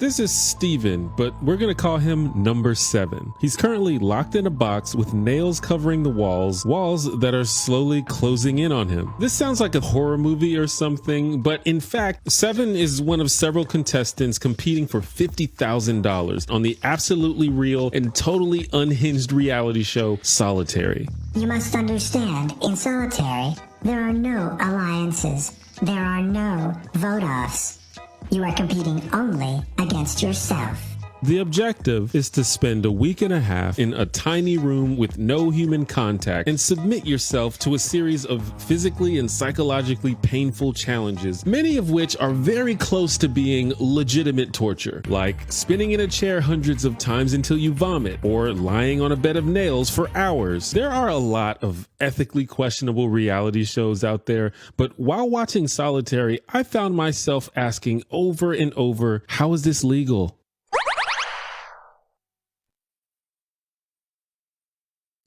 This is Steven, but we're gonna call him number 7. He's currently locked in a box with nails covering the walls that are slowly closing in on him. This sounds like a horror movie or something, but in fact, 7 is one of several contestants competing for $50,000 on the absolutely real and totally unhinged reality show Solitary. You must understand, in Solitary, there are no alliances. There are no vote-offs. You are competing only against yourself. The objective is to spend a week and a half in a tiny room with no human contact and submit yourself to a series of physically and psychologically painful challenges, many of which are very close to being legitimate torture, like spinning in a chair hundreds of times until you vomit, or lying on a bed of nails for hours. There are a lot of ethically questionable reality shows out there, but while watching Solitary, I found myself asking over and over, how is this legal?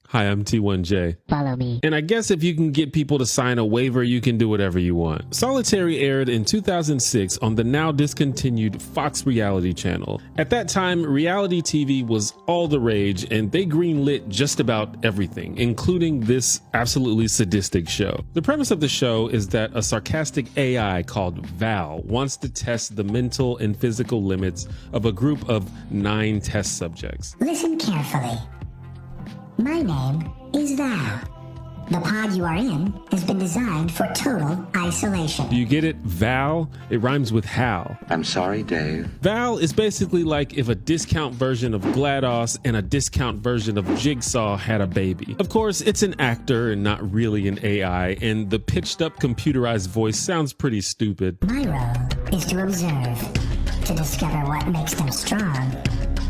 Hi, I'm T1J. Follow me. And I guess if you can get people to sign a waiver, you can do whatever you want. Solitary aired in 2006 on the now discontinued Fox reality channel. At that time, reality TV was all the rage, and they greenlit just about everything, including this absolutely sadistic show. The premise of the show is that a sarcastic AI called Val wants to test the mental and physical limits of a group of 9 test subjects. Listen carefully. My name is Val. The pod you are in has been designed for total isolation. Do you get it? Val? It rhymes with Hal. I'm sorry, Dave. Val is basically like if a discount version of GLaDOS and a discount version of Jigsaw had a baby. Of course, it's an actor and not really an AI, and the pitched up computerized voice sounds pretty stupid. My role is to observe, to discover what makes them strong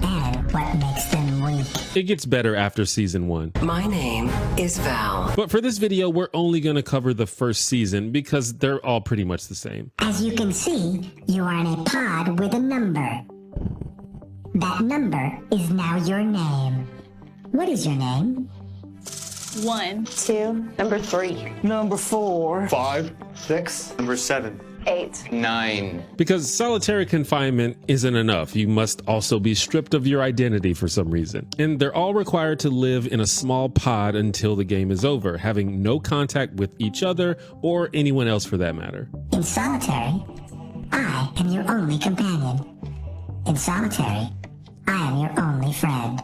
and what makes them weak. It gets better after season 1. My name is Val. But for this video, we're only going to cover the first season because they're all pretty much the same. As you can see, you are in a pod with a number. That number is now your name. What is your name? 1, 2, number 3, number 4, 5, 6, number 7, 8, 9. Because solitary confinement isn't enough. You must also be stripped of your identity for some reason. And they're all required to live in a small pod until the game is over, having no contact with each other or anyone else for that matter. In Solitary, I am your only companion. In Solitary, I am your only friend.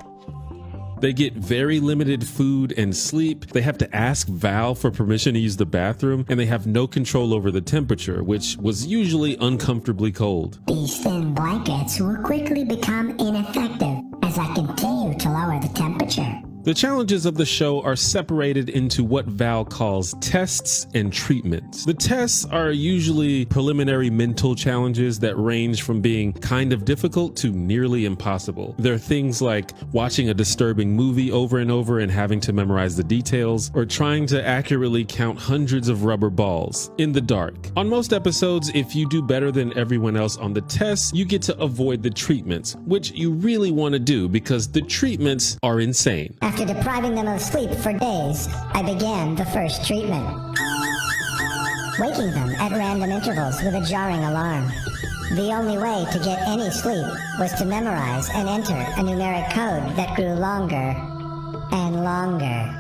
They get very limited food and sleep. They have to ask Val for permission to use the bathroom, and they have no control over the temperature, which was usually uncomfortably cold. These thin blankets will quickly become ineffective as I continue to lower the temperature. The challenges of the show are separated into what Val calls tests and treatments. The tests are usually preliminary mental challenges that range from being kind of difficult to nearly impossible. There are things like watching a disturbing movie over and over and having to memorize the details, or trying to accurately count hundreds of rubber balls in the dark. On most episodes, if you do better than everyone else on the tests, you get to avoid the treatments, which you really want to do because the treatments are insane. After depriving them of sleep for days, I began the first treatment. Waking them at random intervals with a jarring alarm. The only way to get any sleep was to memorize and enter a numeric code that grew longer and longer.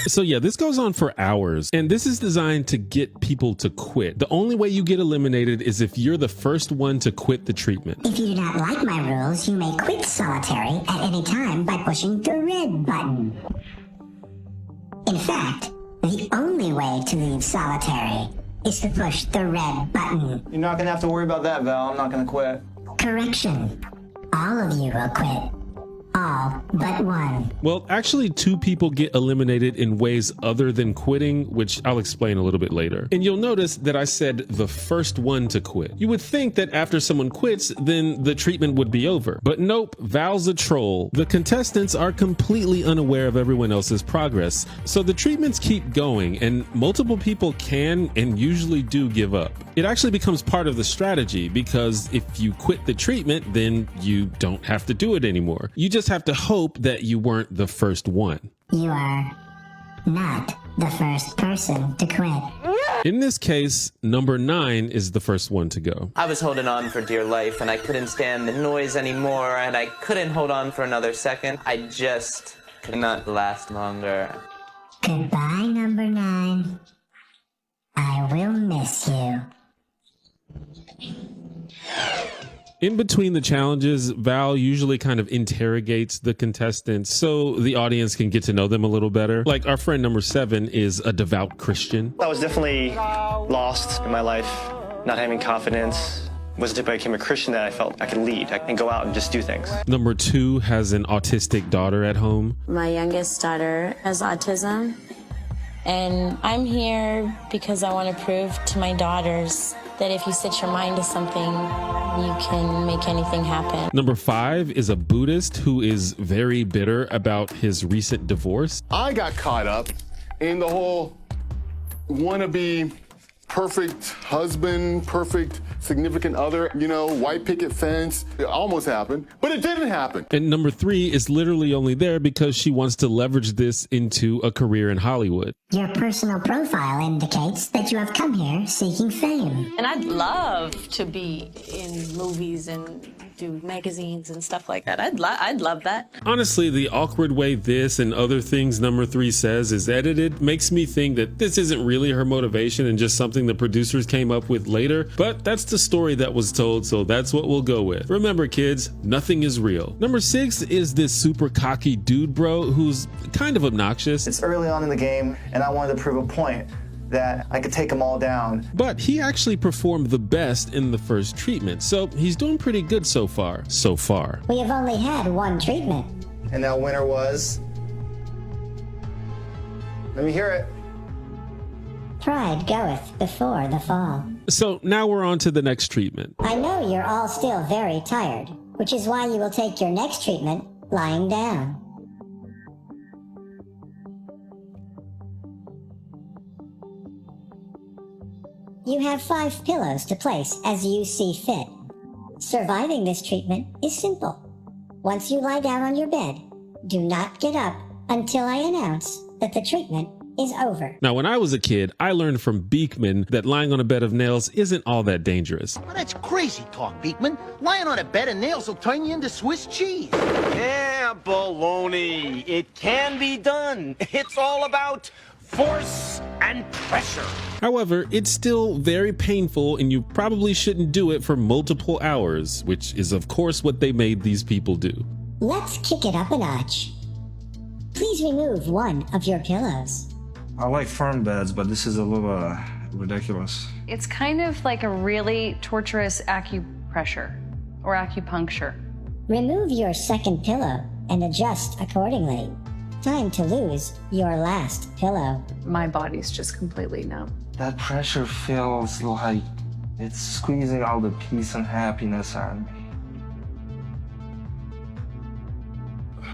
So yeah, this goes on for hours, and this is designed to get people to quit. The only way you get eliminated is if you're the first one to quit the treatment. If you do not like my rules, you may quit Solitary at any time by pushing the red button. In fact, the only way to leave Solitary is to push the red button. You're not gonna have to worry about that, Val. I'm not gonna quit. Correction. All of you will quit. All but one. Well, actually, 2 people get eliminated in ways other than quitting, which I'll explain a little bit later. And you'll notice that I said the first one to quit. You would think that after someone quits, then the treatment would be over. But nope, Val's a troll. The contestants are completely unaware of everyone else's progress, so the treatments keep going, and multiple people can and usually do give up. It actually becomes part of the strategy, because if you quit the treatment, then you don't have to do it anymore. You just have to hope that you weren't the first one. You are not the first person to quit. In this case, number 9 is the first one to go. I was holding on for dear life, and I couldn't stand the noise anymore, and I couldn't hold on for another second. I just could not last longer. Goodbye, number 9. I will miss you. In between the challenges, Val usually kind of interrogates the contestants so the audience can get to know them a little better. Like our friend number 7 is a devout Christian. I was definitely lost in my life, not having confidence. It wasn't until I became a Christian that I felt I could lead and go out and just do things. Number 2 has an autistic daughter at home. My youngest daughter has autism, and I'm here because I want to prove to my daughters that if you set your mind to something, you can make anything happen. Number 5 is a Buddhist who is very bitter about his recent divorce. I got caught up in the whole wannabe perfect husband, perfect significant other, white picket fence. It almost happened, but it didn't happen. And number 3 is literally only there because she wants to leverage this into a career in Hollywood. Your personal profile indicates that you have come here seeking fame. And I'd love to be in movies and do magazines and stuff like that. I'd love that. Honestly, the awkward way this and other things number 3 says is edited makes me think that this isn't really her motivation and just something the producers came up with later. But that's the story that was told, so that's what we'll go with. Remember, kids, nothing is real. Number 6 is this super cocky dude bro who's kind of obnoxious. It's early on in the game, and I wanted to prove a point that I could take them all down. But he actually performed the best in the first treatment, so he's doing pretty good so far. We have only had one treatment. And that winner was... Let me hear it. Pride goeth before the fall. So now we're on to the next treatment. I know you're all still very tired, which is why you will take your next treatment lying down. You have 5 pillows to place as you see fit. Surviving this treatment is simple. Once you lie down on your bed, do not get up until I announce that the treatment is over. Now, when I was a kid, I learned from Beekman that lying on a bed of nails isn't all that dangerous. Well, that's crazy talk, Beekman. Lying on a bed of nails will turn you into Swiss cheese. Yeah, baloney. It can be done. It's all about force and pressure. However, it's still very painful and you probably shouldn't do it for multiple hours, which is of course what they made these people do. Let's kick it up a notch. Please remove one of your pillows. I like firm beds, but this is a little ridiculous. It's kind of like a really torturous acupressure or acupuncture. Remove your second pillow and adjust accordingly. Time to lose your last pillow. My body's just completely numb. That pressure feels like it's squeezing all the peace and happiness out of me.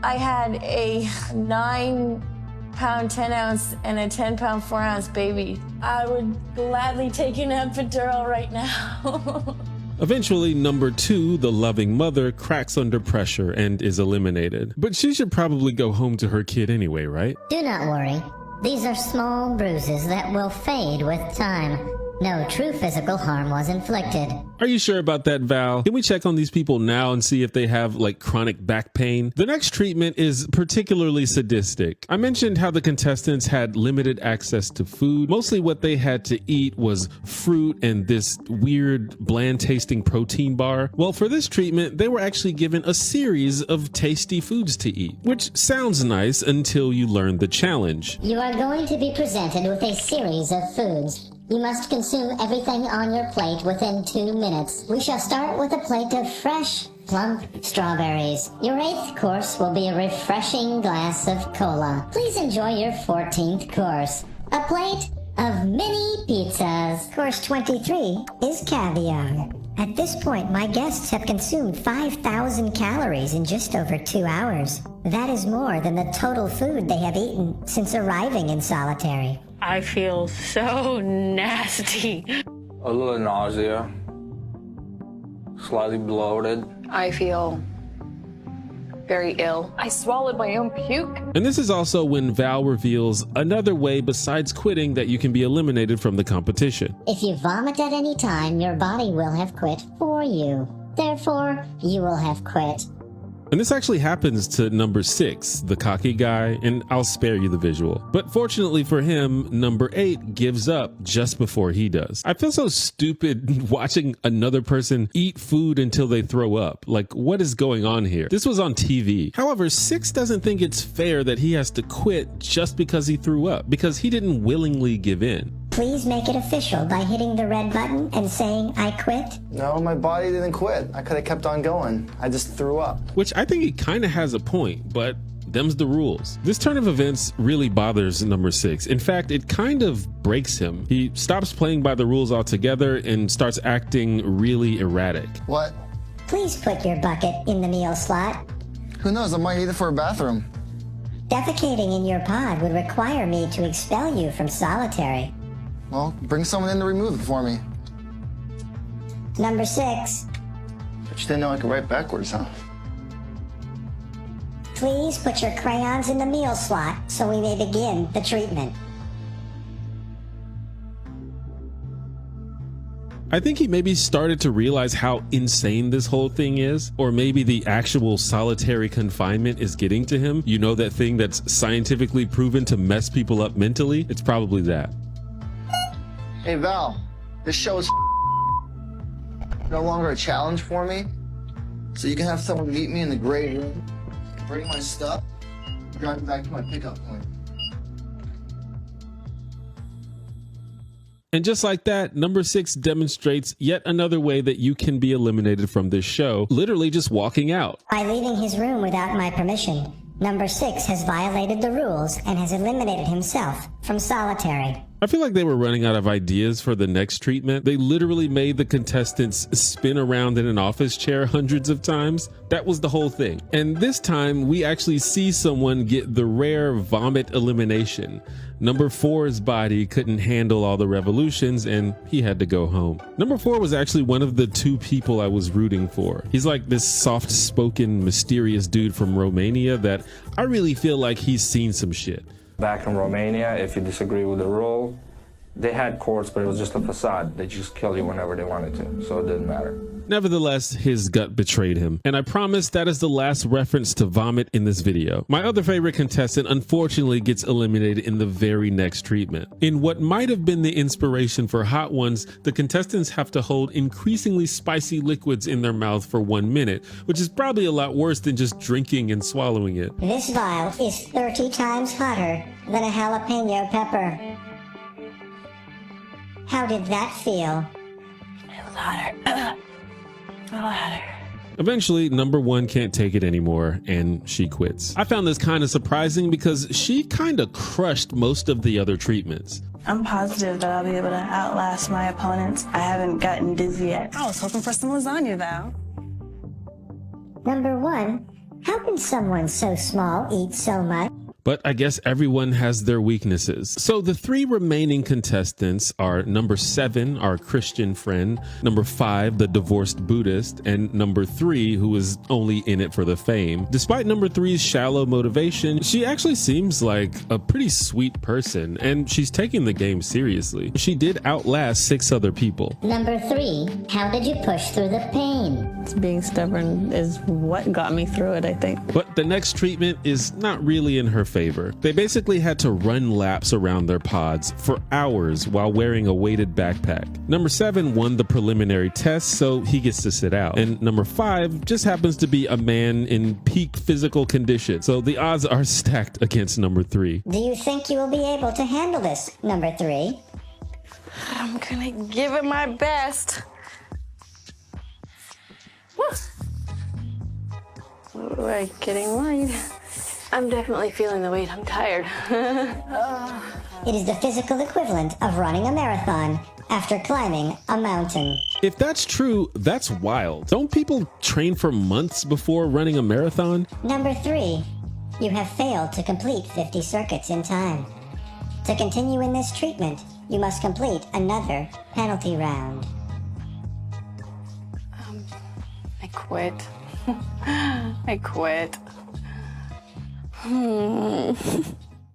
I had a 9-pound 10-ounce and a 10-pound 4-ounce baby. I would gladly take an epidural right now. Eventually, number 2, the loving mother, cracks under pressure and is eliminated. But she should probably go home to her kid anyway, right? Do not worry. These are small bruises that will fade with time. No true physical harm was inflicted. Are you sure about that, Val? Can we check on these people now and see if they have like chronic back pain? The next treatment is particularly sadistic. I mentioned how the contestants had limited access to food. Mostly what they had to eat was fruit and this weird bland tasting protein bar. Well, for this treatment, they were actually given a series of tasty foods to eat, which sounds nice until you learn the challenge. You are going to be presented with a series of foods. You must consume everything on your plate within 2 minutes. We shall start with a plate of fresh, plump strawberries. Your 8th course will be a refreshing glass of cola. Please enjoy your 14th course, a plate of mini pizzas. Course 23 is caviar. At this point, my guests have consumed 5,000 calories in just over 2 hours. That is more than the total food they have eaten since arriving in solitary. I feel so nasty. A little nausea, slightly bloated. I feel very ill. I swallowed my own puke. And this is also when Val reveals another way besides quitting that you can be eliminated from the competition. If you vomit at any time, your body will have quit for you. Therefore, you will have quit. And this actually happens to number 6, the cocky guy, and I'll spare you the visual. But fortunately for him, number 8 gives up just before he does. I feel so stupid watching another person eat food until they throw up. Like, what is going on here? This was on TV. However, 6 doesn't think it's fair that he has to quit just because he threw up, because he didn't willingly give in. Please make it official by hitting the red button and saying, I quit. No, my body didn't quit. I could have kept on going. I just threw up. Which I think he kind of has a point, but them's the rules. This turn of events really bothers number 6. In fact, it kind of breaks him. He stops playing by the rules altogether and starts acting really erratic. What? Please put your bucket in the meal slot. Who knows? I might need it for a bathroom. Defecating in your pod would require me to expel you from solitary. Well, bring someone in to remove it for me. Number 6. But you didn't know I could write backwards, huh? Please put your crayons in the meal slot so we may begin the treatment. I think he maybe started to realize how insane this whole thing is, or maybe the actual solitary confinement is getting to him. You know, that thing that's scientifically proven to mess people up mentally? It's probably that. Hey, Val, this show is no longer a challenge for me, so you can have someone meet me in the gray room, bring my stuff, drive me back to my pickup point. And just like that, number 6 demonstrates yet another way that you can be eliminated from this show, literally just walking out. By leaving his room without my permission, number 6 has violated the rules and has eliminated himself from solitary. I feel like they were running out of ideas for the next treatment. They literally made the contestants spin around in an office chair hundreds of times. That was the whole thing. And this time we actually see someone get the rare vomit elimination. Number 4's body couldn't handle all the revolutions and he had to go home. Number 4 was actually one of the 2 people I was rooting for. He's like this soft-spoken, mysterious dude from Romania that I really feel like he's seen some shit. Back in Romania, if you disagree with the rule, they had courts, but it was just a facade. They just kill you whenever they wanted to, so it didn't matter. Nevertheless, his gut betrayed him, and I promise that is the last reference to vomit in this video. My other favorite contestant unfortunately gets eliminated in the very next treatment. In what might have been the inspiration for Hot Ones, the contestants have to hold increasingly spicy liquids in their mouth for 1 minute, which is probably a lot worse than just drinking and swallowing it. This vial is 30 times hotter than a jalapeno pepper. How did that feel? It was hotter. Eventually, number 1 can't take it anymore, and she quits. I found this kind of surprising because she kind of crushed most of the other treatments. I'm positive that I'll be able to outlast my opponents. I haven't gotten dizzy yet. I was hoping for some lasagna, Val. Number 1, how can someone so small eat so much? But I guess everyone has their weaknesses. So the 3 remaining contestants are number 7, our Christian friend, number 5, the divorced Buddhist, and number 3, who is only in it for the fame. Despite number 3's shallow motivation, she actually seems like a pretty sweet person, and she's taking the game seriously. She did outlast 6 other people. Number 3, how did you push through the pain? Being stubborn is what got me through it, I think. But the next treatment is not really in her favor. They basically had to run laps around their pods for hours while wearing a weighted backpack. Number 7 won the preliminary test, so he gets to sit out. And number 5 just happens to be a man in peak physical condition, so the odds are stacked against number 3. Do you think you will be able to handle this, number 3? I'm gonna give it my best. Woo. We're getting light. I'm definitely feeling the weight. I'm tired. It is the physical equivalent of running a marathon after climbing a mountain. If that's true, that's wild. Don't people train for months before running a marathon? Number 3, you have failed to complete 50 circuits in time. To continue in this treatment, you must complete another penalty round. I quit. I quit.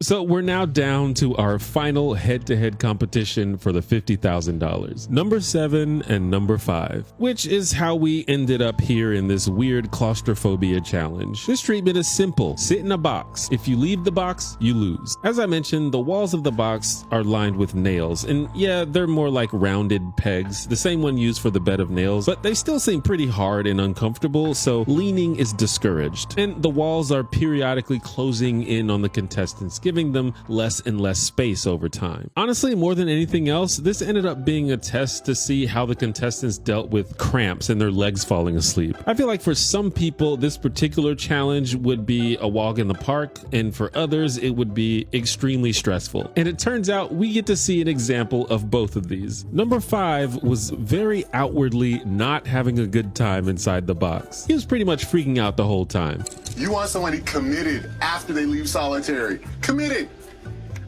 So we're now down to our final head-to-head competition for the $50,000. Number 7 and number 5, which is how we ended up here in this weird claustrophobia challenge. This treatment is simple. Sit in a box. If you leave the box, you lose. As I mentioned, the walls of the box are lined with nails, and yeah, they're more like rounded pegs, the same one used for the bed of nails, but they still seem pretty hard and uncomfortable, so leaning is discouraged. And the walls are periodically closing in on the contestants, giving them less and less space over time. Honestly, more than anything else, this ended up being a test to see how the contestants dealt with cramps and their legs falling asleep. I feel like for some people, this particular challenge would be a walk in the park, and for others, it would be extremely stressful. And it turns out we get to see an example of both of these. Number 5 was very outwardly not having a good time inside the box. He was pretty much freaking out the whole time. You want somebody committed after they leave solitary. Committed.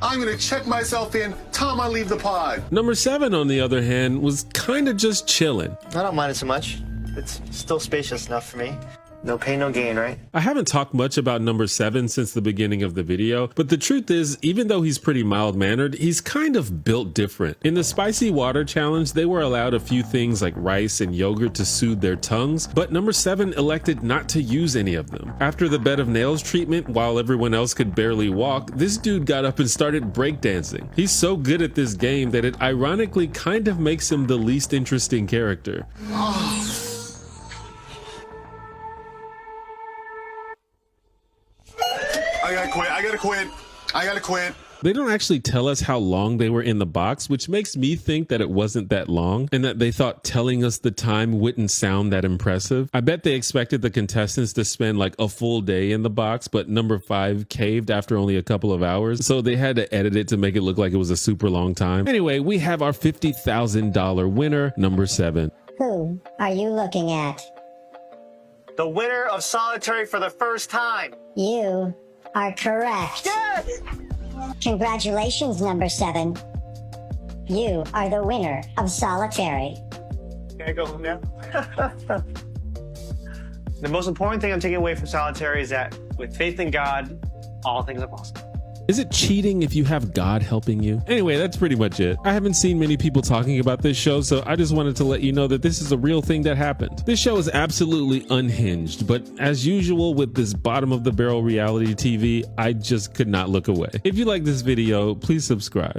I'm gonna check myself in time I leave the pod. Number 7, on the other hand, was kind of just chilling. I don't mind it so much. It's still spacious enough for me. No pain, no gain, right? I haven't talked much about number 7 since the beginning of the video, but the truth is, even though he's pretty mild-mannered, he's kind of built different. In the spicy water challenge, they were allowed a few things like rice and yogurt to soothe their tongues, but number 7 elected not to use any of them. After the bed of nails treatment, while everyone else could barely walk, this dude got up and started breakdancing. He's so good at this game that it ironically kind of makes him the least interesting character. I gotta quit. They don't actually tell us how long they were in the box, which makes me think that it wasn't that long and that they thought telling us the time wouldn't sound that impressive. I bet they expected the contestants to spend like a full day in the box, but number 5 caved after only a couple of hours, so they had to edit it to make it look like it was a super long time. Anyway, we have our $50,000 winner, number 7. Who are you looking at? The winner of solitary for the first time. You are correct. Yes! Congratulations, number 7. You are the winner of solitary. Can I go home now? The most important thing I'm taking away from solitary is that with faith in God, all things are possible. Is it cheating if you have God helping you? Anyway, that's pretty much it. I haven't seen many people talking about this show, so I just wanted to let you know that this is a real thing that happened. This show is absolutely unhinged, but as usual with this bottom of the barrel reality TV, I just could not look away. If you like this video, please subscribe.